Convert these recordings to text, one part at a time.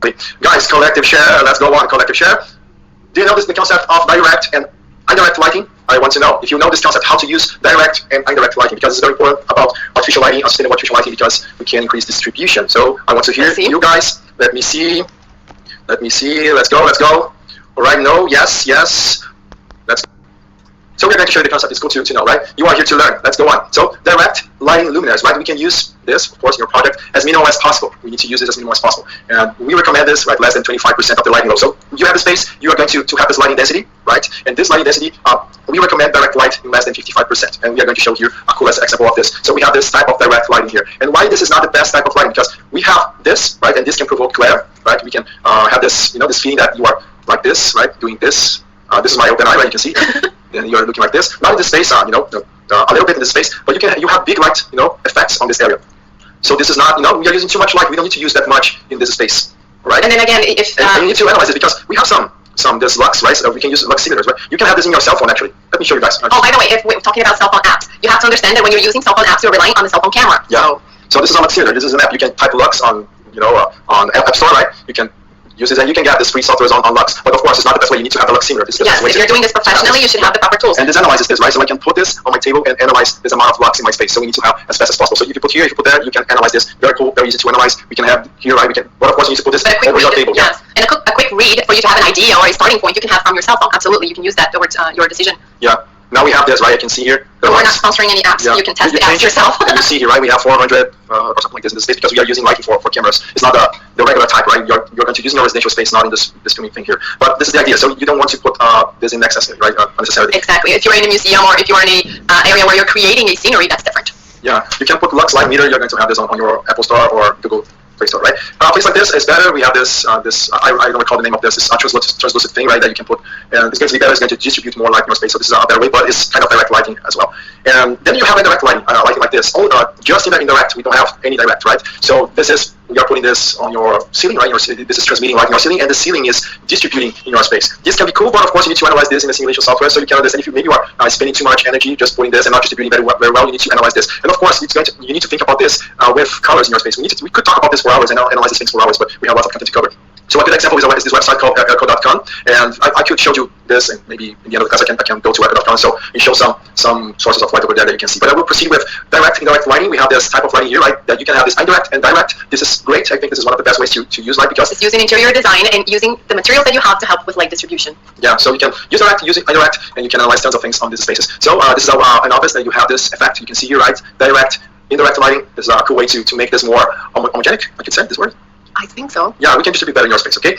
Guys, collective share. Let's go on collective share. Do you know the concept of direct and indirect lighting? I want to know if you know this concept, how to use direct and indirect lighting, because it's very important about artificial lighting, sustainable artificial lighting, because we can increase distribution. So I want to hear you guys. Let me see. Let's go. All right. No. Yes. Let's. So we're going to show you the concept. It's cool to know, right? You are here to learn. Let's go on. So direct lighting luminaires, right? We can use this, of course, in your project as minimal as possible. We need to use it as minimal as possible. And we recommend this, right, less than 25% of the lighting load. So you have the space, you are going to have this lighting density, right? And this lighting density, we recommend direct light in less than 55%. And we are going to show here a cool example of this. So we have this type of direct lighting here. And why this is not the best type of lighting? Because we have this, right? And this can provoke glare, right? We can have this, this feeling that you are like this, right? Doing this. This is my open eye, right? You can see. Then you are looking like this. Not in this space, a little bit in this space, but you have big light, effects on this area. So this is not, we are using too much light. We don't need to use that much in this space, right? And then again, if and we need to analyze it because we have some this lux, right? So we can use lux simulators, right? You can have this in your cell phone actually. Let me show you guys. Oh, by the way, if we're talking about cell phone apps, you have to understand that when you're using cell phone apps, you're relying on the cell phone camera. Yeah. So this is a lux simulator. This is an app. You can type lux on, on App Store, right? You can use this, and you can get this free software on Lux. But of course, it's not the best way. You need to have a Lux simulator. Yes, if you're doing this professionally, you should have the proper tools. And this analyzes this, right? So I can put this on my table and analyze this amount of Lux in my space. So we need to have as fast as possible. So if you put here, if you put there, you can analyze this. Very cool, very easy to analyze. We can have here, right? But of course, you need to put this over your table. Yes, and a quick read for you to have an idea or a starting point you can have from your cell phone. Absolutely, you can use that towards your decision. Yeah. Now we have this, right? I can see here. We're not sponsoring any apps, so you can test the apps yourself. And you see here, right? We have 400 or something like this in this space because we are using lighting for cameras. It's not the regular type, right? You're going to use in your residential space, not in this streaming thing here. But this is the idea. So you don't want to put this in excess, right? Unnecessarily. Exactly. If you're in a museum or if you're in an area where you're creating a scenery, that's different. Yeah. You can put Lux Light Meter. You're going to have this on your Apple Store or Google Play Store, right? A place like this is better. We have this, I don't recall the name of this. It's a translucent thing, right, that you can put. And it's going to be better. It's going to distribute more light in your space. So this is a better way, but it's kind of direct lighting as well. And then you have indirect lighting, lighting like this. Just in the indirect, we don't have any direct, right? So this is, we are putting this on your ceiling, right? This is transmitting light in your ceiling, and the ceiling is distributing in your space. This can be cool, but of course you need to analyze this in the simulation software, so you can understand if you maybe are spending too much energy just putting this and not distributing very well. You need to analyze this, and of course you need to think about this with colors in your space. We could talk about this for hours and analyze these things for hours, but we have lots of content to cover. So a good example is this website called airco.com, and I could show you this, and maybe in the end of the class I can go to airco.com, so it shows some sources of light over there that you can see. But I will proceed with direct, indirect lighting. We have this type of lighting here, right, that you can have this indirect and direct. This is great. I think this is one of the best ways to use light because it's using interior design and using the materials that you have to help with light distribution. Yeah, so you can use direct, use indirect, and you can analyze tons of things on these spaces. So this is an office that you have this effect. You can see here, right, direct, indirect lighting. This is a cool way to make this more homogenic. I could say this word. I think so. Yeah, we can distribute better in your space, okay?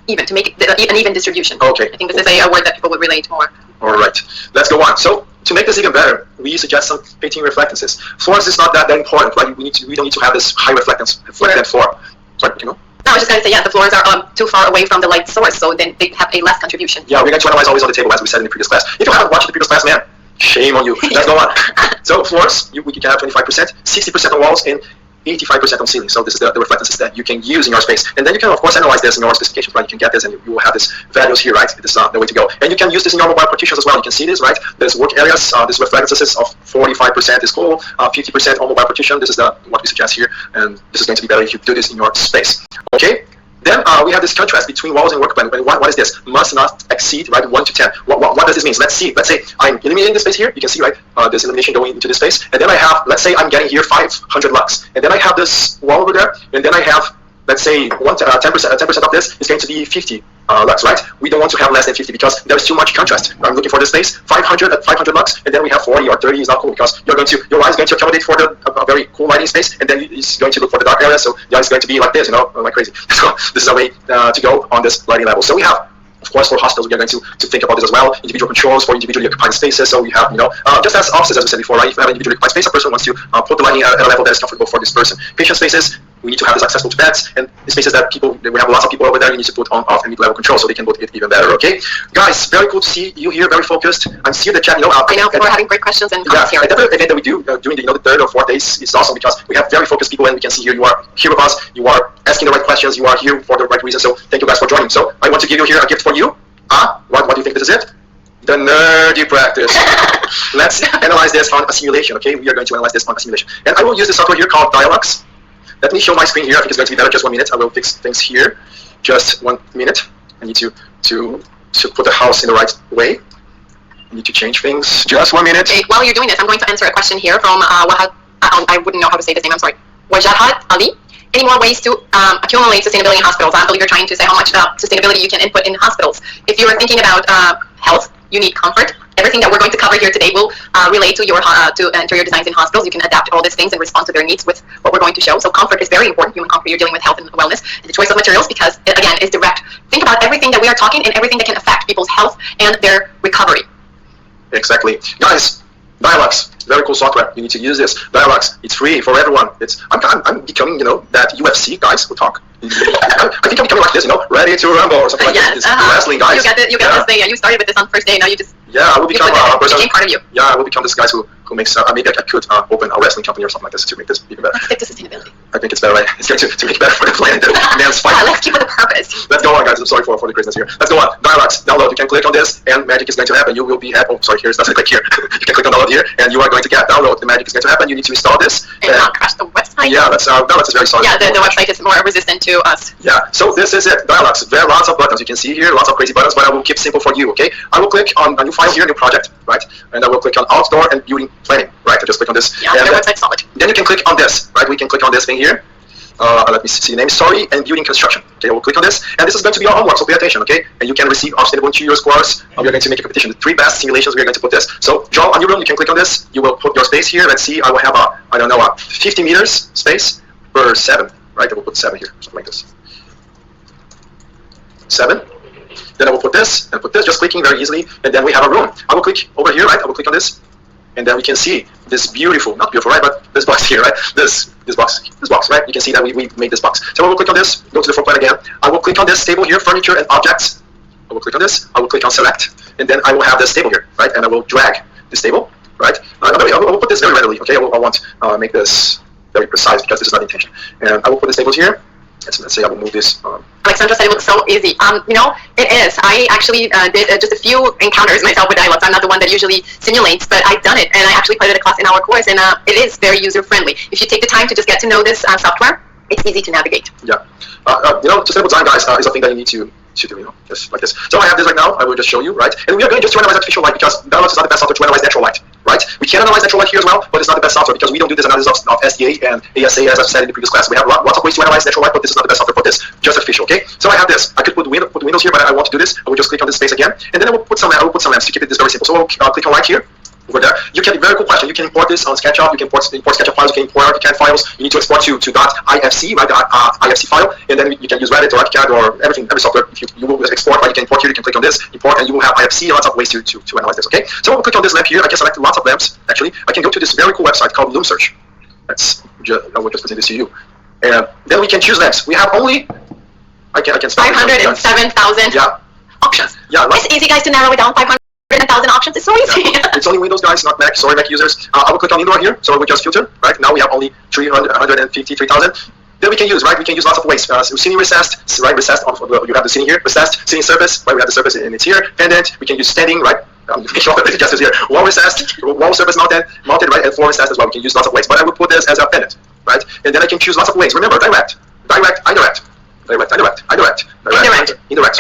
Even to make it an even distribution. Okay. I think this is a word that people would relate more. All right, let's go on. So to make this even better, we suggest some painting reflectances. Floors is not that important, right? We don't need to have this high reflectance floor. Sorry, No, I was just going to say, yeah, the floors are too far away from the light source, so then they have a less contribution. Yeah, we're going to analyze always on the table, as we said in the previous class. If you haven't watched the previous class, man, shame on you. Let's go on. So floors, we can have 25%, 60% on walls, and 85% on ceiling. So this is the reflectances that you can use in your space. And then you can, of course, analyze this in your specifications, right? You can get this and you will have these values here, right? This is the way to go. And you can use this in your mobile partitions as well. You can see this, right? There's work areas. This reflectances of 45% is cool, 50% on mobile partition. This is what we suggest here. And this is going to be better if you do this in your space. Okay? Then we have this contrast between walls and work plan. And what is this? Must not exceed, right, 1 to 10. What does this mean? Let's see. Let's say I'm eliminating this space here. You can see, right, this elimination going into this space. And then I have, let's say I'm getting here 500 lux. And then I have this wall over there. And then I have, let's say 10% of this is going to be 50 lux, right? We don't want to have less than 50 because there's too much contrast. I'm looking for this space, 500 lux, and then we have 40 or 30 is not cool because your eye is going to accommodate for a very cool lighting space, and then it's going to look for the dark area, so the eye is going to be like this, like crazy. So this is a way to go on this lighting level. So we have, of course, for hostels, we are going to think about this as well. Individual controls for individually occupied spaces. So we have, just as offices, as we said before, right? If you have an individually occupied space, a person wants to put the lighting at a level that is comfortable for this person. Patient spaces, we need to have this accessible to beds, and the spaces that we have lots of people over there, you need to put on, off, and mid-level control so they can put it even better, okay? Guys, very cool to see you here, very focused. I'm seeing the chat, I know, people are having great questions and comments here. At every event that we do during the third or fourth days, it's awesome because we have very focused people, and we can see here you are here with us, you are asking the right questions, you are here for the right reason, so thank you guys for joining. So I want to give you here a gift for you. What do you think this is it? The nerdy practice. Let's analyze this on a simulation, okay? We are going to analyze this on a simulation. And I will use this software here called Dialux. Let me show my screen here. I think it's going to be better. Just 1 minute. I will fix things here. Just 1 minute. I need to put the house in the right way. I need to change things. Just 1 minute. Okay, while you're doing this, I'm going to answer a question here from I wouldn't know how to say this name. I'm sorry. Wajahat Ali. Any more ways to accumulate sustainability in hospitals? I believe you're trying to say how much sustainability you can input in hospitals. If you are thinking about health, you need comfort. Everything that we're going to cover here today will relate to your interior designs in hospitals. You can adapt all these things and respond to their needs with what we're going to show. So comfort is very important. Human comfort. You're dealing with health and wellness. And the choice of materials, because it, again, is direct. Think about everything that we are talking and everything that can affect people's health and their recovery. Exactly, guys. Dialogues, very cool software. You need to use this. Dialogues, it's free for everyone. I'm becoming, that UFC guys who talk. I think I'm becoming like this, ready to rumble or something like this. Wrestling guys. You got this thing. Yeah, you started with this on the first day. Now you just. Yeah, I will become a person. It became part of you. Yeah, I will become this guy who makes. Maybe I could open a wrestling company or something like this to make this even better. Let's stick to sustainability. I think it's better, right? It's going to make it better for the planet. Man's fight. Yeah, let's keep with the purpose. Let's go on, guys. I'm sorry for the craziness here. Let's go on. Dialogues, download. You can click on this, and magic is going to happen. You will be happy. Oh, sorry. Here's nothing. Click here. You can click on download here, and you are going to get download. The magic is going to happen. You need to install this. And not crash the website. Yeah, that's very solid. Yeah, the website is more resistant to us. Yeah. So this is it. Dialogues. There are lots of buttons. You can see here, lots of crazy buttons, but I will keep simple for you. Okay. I will click on a new file here, new project, right? And I will click on outdoor and building planning, right? I just click on this. Yeah, their website's solid. Then you can click on this, right? We can click on this thing here. Let me see the name, story and building construction. Okay, I will click on this, and this is going to be our homework, so pay attention, okay? And you can receive our sustainable interiors course. We are going to make a competition. The 3 best simulations, we are going to put this. So, John, on your room, you can click on this. You will put your space here. Let's see, I will have a 50 meters space per 7, right? I will put 7 here, something like this. 7. Then I will put this, and put this, just clicking very easily, and then we have a room. I will click over here, right? I will click on this, and then we can see this beautiful, not beautiful, right, but this box here, right? This box, right? You can see that we made this box. So I will click on this, go to the floor plan again. I will click on this table here, furniture and objects. I will click on this, I will click on select, and then I will have this table here, right? And I will drag this table, right? I will put this very readily, okay? I won't make this very precise because this is not the intention. And I will put this table here. Let's say I will move this. Alexandra said it was so easy. It is. I actually did just a few encounters myself with dialogues. I'm not the one that usually simulates, but I've done it, and I actually put it a class in our course, and it is very user-friendly. If you take the time to just get to know this software, it's easy to navigate. Yeah. Sustainable design, guys, is a thing that you need to do, just like this. So I have this right now. I will just show you, right? And we are going just to analyze artificial light because Dialogues is not the best software to analyze natural light, right? We can analyze natural light here as well, but it's not the best software because we don't do this analysis of SDA and ASA as I've said in the previous class. We have lots of ways to analyze natural light, but this is not the best software for this, just artificial, okay? So I have this. I could put windows here, but I want to do this. I will just click on this space again, and then I will put some lamps to keep it this very simple. So I will click on light here. Over there, you can, very cool question, you can import this on SketchUp, you can import SketchUp files, you can import ArchiCAD files, you need to export to .ifc, right, the IFC file, and then you can use Reddit or ArchiCAD or everything, every software. If you will export, right, you can import here, you can click on this, import, and you will have IFC, lots of ways to analyze this, okay? So I will click on this lamp here, I can select lots of lamps, actually. I can go to this very cool website called Loom Search. I will just present this to you. And then we can choose lamps. We have only, I can 507,000 options. Yeah, it's easy, guys, to narrow it down. 500,000 options. It's so easy. Yeah. It's only Windows, guys, not Mac. Sorry, Mac users. I will click on indoor here, so I will just filter. Right now we have only 353,000. Then we can use, right? We can use lots of ways. Ceiling recessed, right? Recessed. You have the ceiling here. Recessed, ceiling surface. Right? We have the surface and it's here. Pendant. We can use standing, right? Just here. Wall recessed, wall surface mounted, right? And floor recessed as well. We can use lots of ways. But I will put this as a pendant, right? And then I can choose lots of ways. Remember, direct, indirect. Indirect. Direct, indirect.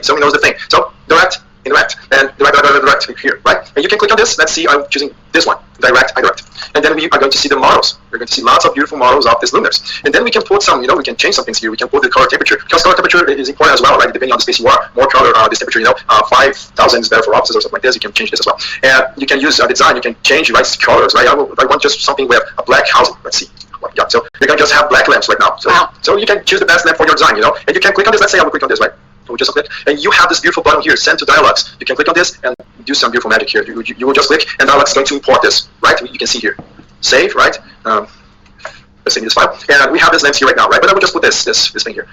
Someone knows the thing. So direct, indirect, and direct here, right? And you can click on this. Let's see, I'm choosing this one, direct, indirect. And then we are going to see the models. We're going to see lots of beautiful models of these luminaires. And then we can put some, we can change some things here. We can put the color temperature, because color temperature is important as well, right? Depending on the space you are, more color, this temperature, 5,000 is better for offices or something like this. You can change this as well. And you can use design. You can change, right, colors, right? I want just something with a black housing. Let's see. Yeah, so you're going to just have black lamps right now. So you can choose the best lamp for your design, and you can click on this. Let's say I will click on this, right? So we just click, and you have this beautiful button here, send to Dialogues. You can click on this and do some beautiful magic here. You will just click, and Dialogues is going to import this, right? You can see here, save, right? Let's save this file, and we have this lamps here right now, right? But I will just put this thing here.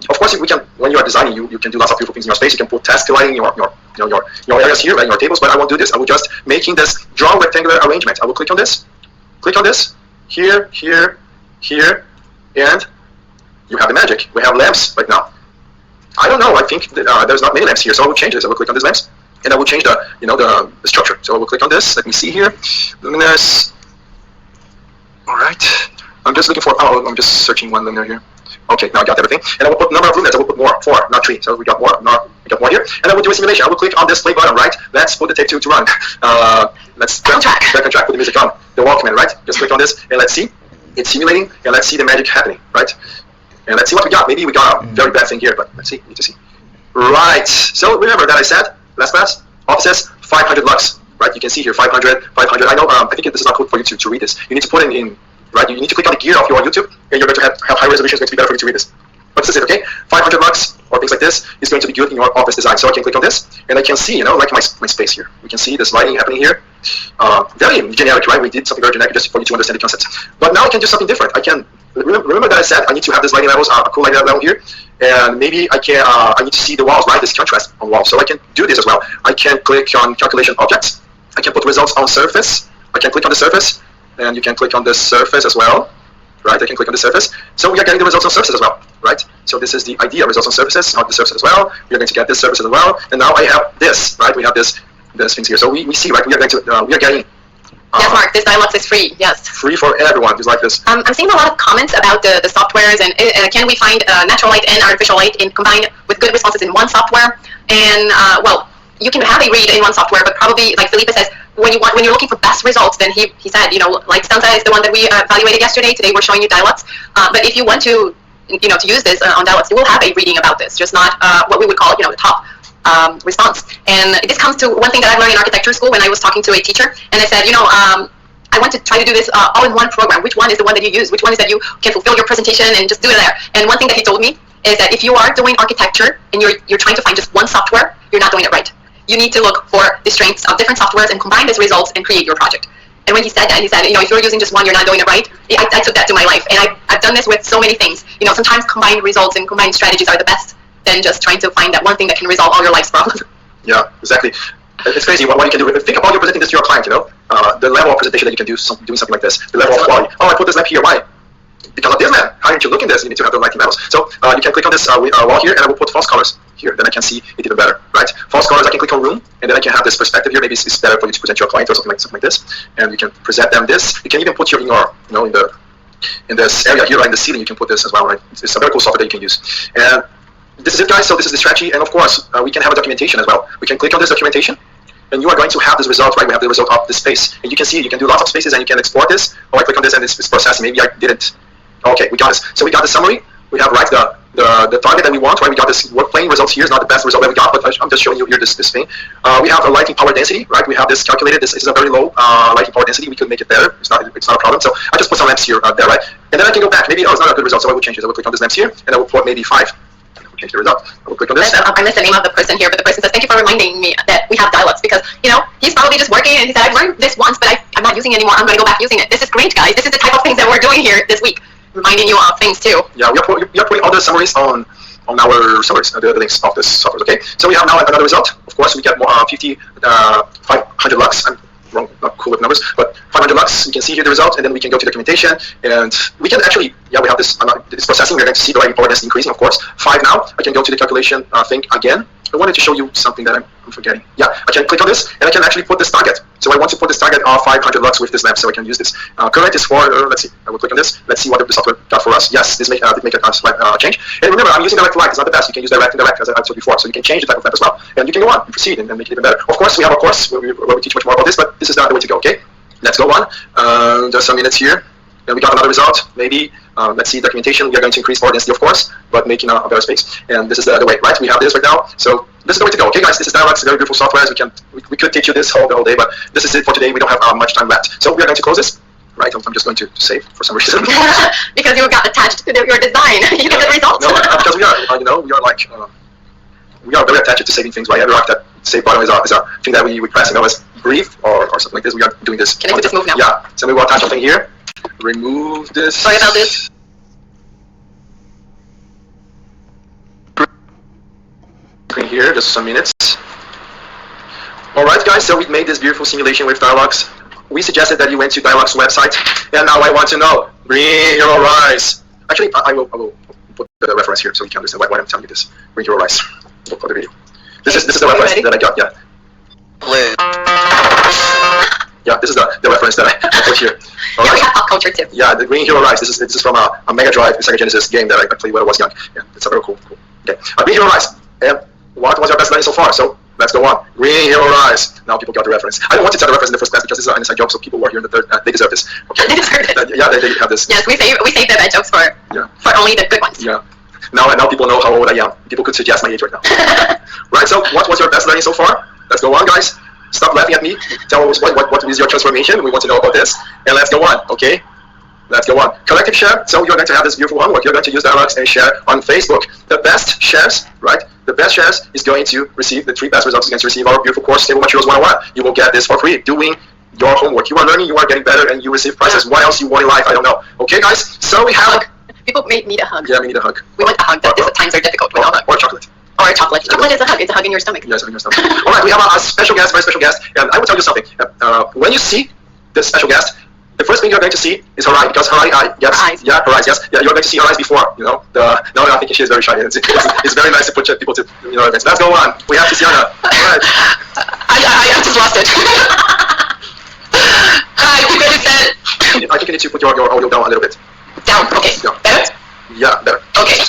Of course, we can, when you are designing, you can do lots of beautiful things in your space. You can put task lighting in your areas here, right? In your tables. But I won't do this. I will just making this draw rectangular arrangement. I will click on this, here, and you have the magic. We have lamps right now. I don't know. I think that, there's not many lamps here, so I will change this. I will click on these lamps, and I will change the the structure. So I will click on this. Let me see here. Luminous. All right. right. I'm just looking for, I'm just searching one linear here. Okay, now I got everything. And I will put number of luminaires. I will put more, 4, not 3. So we got more, we got more here. And I will do a simulation. I will click on this play button, right? Let's put the tape to run. Let's back on track, put the music on. The Walkman, right? Just click on this and let's see. It's simulating and let's see the magic happening, right? And let's see what we got. Maybe we got a very bad thing here, but let's see. We need to see. Right. So remember that I said last class, offices 500 lux, right? You can see here 500, 500. I know. I think this is not good for you to read this. You need to put in, right? You need to click on the gear of your YouTube, and you're going to have high resolution. It's going to be better for you to read this. But this is it, okay? 500 lux or things like this is going to be good in your office design. So I can click on this, and I can see, like my space here. We can see this lighting happening here. Very generic, right? We did something very generic just for you to understand the concept. But now I can do something different. I can remember that I said I need to have this lighting levels, a cool lighting level here, and maybe I can. I need to see the walls, right? This contrast on walls. So I can do this as well. I can click on calculation objects. I can put results on surface. I can click on the surface, and you can click on the surface as well. Right, I can click on the surface. So we are getting the results on surfaces as well, right? So this is the idea, results on surfaces, on the surface as well. We are going to get this surface as well. And now I have this, right? We have this things here. So we see, right? We are going to, we are getting. Yes, Mark, this Dialux is free, yes. Free for everyone who's like this. I'm seeing a lot of comments about the softwares and can we find natural light and artificial light combined with good responses in one software? And, well, you can have a read in one software, but probably, like Felipe says, when you're looking for best results, then he said, like Stanza is the one that we evaluated yesterday. Today we're showing you Dialux. But if you want to, to use this on Dialux, you will have a reading about this, just not what we would call, the top response. And this comes to one thing that I learned in architecture school when I was talking to a teacher, and I said, I want to try to do this all in one program. Which one is the one that you use? Which one is that you can fulfill your presentation and just do it there? And one thing that he told me is that if you are doing architecture and you're trying to find just one software, you're not doing it right. You need to look for the strengths of different softwares and combine these results and create your project. And when he said that, he said, if you're using just one, you're not doing it right. I took that to my life, and I've done this with so many things. Sometimes combined results and combined strategies are the best than just trying to find that one thing that can resolve all your life's problems. Yeah, exactly. It's crazy what you can do. Think about you presenting this to your client, the level of presentation that you can do doing something like this, the level of quality. Oh, I put this lamp here. Why? Because of this, man. How did you look in this? You need to have the lighting levels. So you can click on this wall here, and I will put false colors here. Then I can see it even better, right? False colors, I can click on room, and then I can have this perspective here. Maybe it's better for you to present your client or something like this. And you can present them this. You can even put in this area here, right, in the ceiling, you can put this as well, right? It's a very cool software that you can use. And this is it, guys. So this is the strategy, and of course, we can have a documentation as well. We can click on this documentation, and you are going to have this result, right? We have the result of this space, and you can see you can do lots of spaces, and you can export this. Or I click on this, and it's processing. Maybe I didn't. Okay, we got this. So we got the summary. We have the target that we want, right? We got this work plane results here. Is not the best result that we got, but I'm just showing you here this thing. We have a lighting power density, right? We have this calculated. This is a very low lighting power density. We could make it better. It's not a problem. So I just put some lamps here, there, right? And then I can go back. Maybe it's not a good result, so I will change it. I will click on these lamps here, and I will put maybe 5. Change the result. I will click on this. I missed the name of the person here, but the person says, thank you for reminding me that we have Dialux, because, he's probably just working, and he said, I've learned this once, but I'm not using it anymore. I'm going to go back using it. This is great, guys. This is the type of things that we're doing here this week, reminding you of things, too. Yeah, we are putting all the summaries on our summaries, the links of this software, okay? So we have now another result. Of course, we get more 500 lux. I'm wrong, not cool with numbers, but 500 lux. You can see here the result, and then we can go to documentation, and we can actually, we have this, this processing. We're going to see the lighting power density increasing, of course. 5 now. I can go to the calculation thing again. I wanted to show you something that I'm forgetting. Yeah, I can click on this, and I can actually put this target. So I want to put this target of 500 lux with this lamp, so I can use this. Current is for, let's see, I will click on this. Let's see what the software got for us. Yes, this did make a slight change. And remember, I'm using direct light. It's not the best. You can use direct and direct, as I told before. So you can change the type of lamp as well. And you can go on and proceed and make it even better. Of course, we have a course where we teach much more about this, but this is not the way to go, okay? Let's go on. Just some minutes here. And we got another result. Maybe, let's see, documentation. We are going to increase power density, of course, but making a better space. And this is the way, right? We have this right now. So this is the way to go. Okay, guys, this is Dialux, very beautiful software. We could teach you this the whole day, but this is it for today. We don't have much time left. So we are going to close this. Right, I'm just going to save for some reason. Because you got attached to your design. You get the results. No, because we are, we are like, we are very attached to saving things. Right, every that save button is a thing that we press, as brief or something like this. We are doing this. Can I just move now? Yeah. So we will attach something here. Remove this. Sorry about this. Here, just some minutes. All right, guys. So we made this beautiful simulation with Dialux. We suggested that you went to Dialux website, and now I want to know. Bring your eyes. Actually, I will put the reference here so you can understand why I'm telling you this. Bring your eyes. Look for the video. This is the reference that I got. Yeah. Yeah, this is the reference that I put here. All Yeah, we right. have pop culture too. Yeah, the Green Hero Rise. This is from a Mega Drive Sega Genesis game that I played when I was young. Yeah, it's a very cool. Okay, Green Hero Rise. And what was your best learning so far? So let's go on. Green Hero Rise. Now people got the reference. I don't want to tell the reference in the first class because this is an inside joke. So people who are here in the third, they deserve this. Okay. They deserve it. Yeah, they have this. Yes, we save the bad jokes for only the good ones. Yeah. Now people know how old I am. People could suggest my age right now. Right. So what was your best learning so far? Let's go on, guys. Stop laughing at me. Tell us what is your transformation. We want to know about this. And let's go on. Okay. Let's go on. Collective share. So you're going to have this beautiful homework. You're going to use dialogues and share on Facebook. The best shares, right? The best shares is going to receive the 3 best results. Is going to receive our beautiful course, Stable Materials 101. You will get this for free. Doing your homework. You are learning. You are getting better, and you receive prizes. What else you want in life? I don't know. Okay, guys. So we have. People may need a hug. Yeah, we need a hug. We want a hug. But times are difficult without a hug. Or chocolate. Or chocolate. Chocolate is a hug. It's a hug in your stomach. Yes, in your stomach. All right, we have a special guest, very special guest, and I will tell you something. When you see this special guest, the first thing you're going to see is her eye, because her eye, yes, her eyes. Yeah, her eyes, yes, yeah, you're going to see her eyes before, you know. No, I think she is very shy. It's very nice to put people to, events. Let's go on. We have to see her. All right. I just lost it. Hi, we already said. I think you need to put your audio down a little bit. Down. Okay. Yeah. Better. Yeah, better. Okay.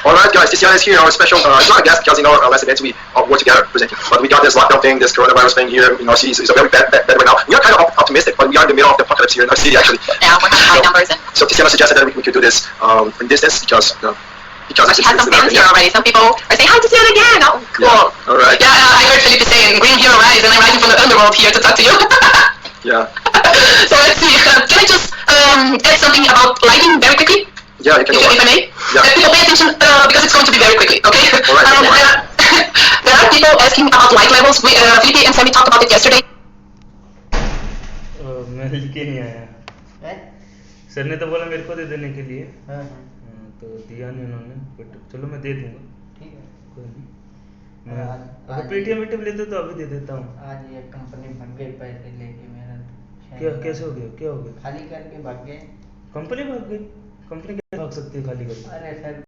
All right, guys, Tiziana is here, our special, it's not a guest because in our last events we work together presenting. But we got this lockdown thing, this coronavirus thing here in our city. It's a very bad right now. We are kind of optimistic, but we are in the middle of the apocalypse here in our city, actually. Yeah, we're having high numbers. So Tiziana suggested that we could do this in distance because she has some fans here already. Some people are saying, hi, Tiziana again. Oh, cool. Yeah, all right. Yeah, I heard Felipe saying, Green Hero Rise, and I'm rising from the underworld here to talk to you. Yeah. So let's see. Can I just add something about lighting very quickly? Yeah, you can if I may. Yeah. People pay attention because it's going to be very quickly, okay? All right. There are people asking about light levels. Felipe and Sammy talked about it yesterday. मैं लिखे नहीं आया sir ने तो बोला मेरे को दे देने के लिए तो दिया नहीं उन्होंने बट चलो मैं दे दूंगा ठीक है कोई नहीं अगर पेटीएम लेते तो अभी दे देता हूँ आज ये कंपनी भाग गई पैसे लेके मेरा क्या कैसे हो गया क्या हो गया खाली करके भाग गए कंपनी भाग गई कंपनी कैसे भाग सकती है खाली करके अरे सर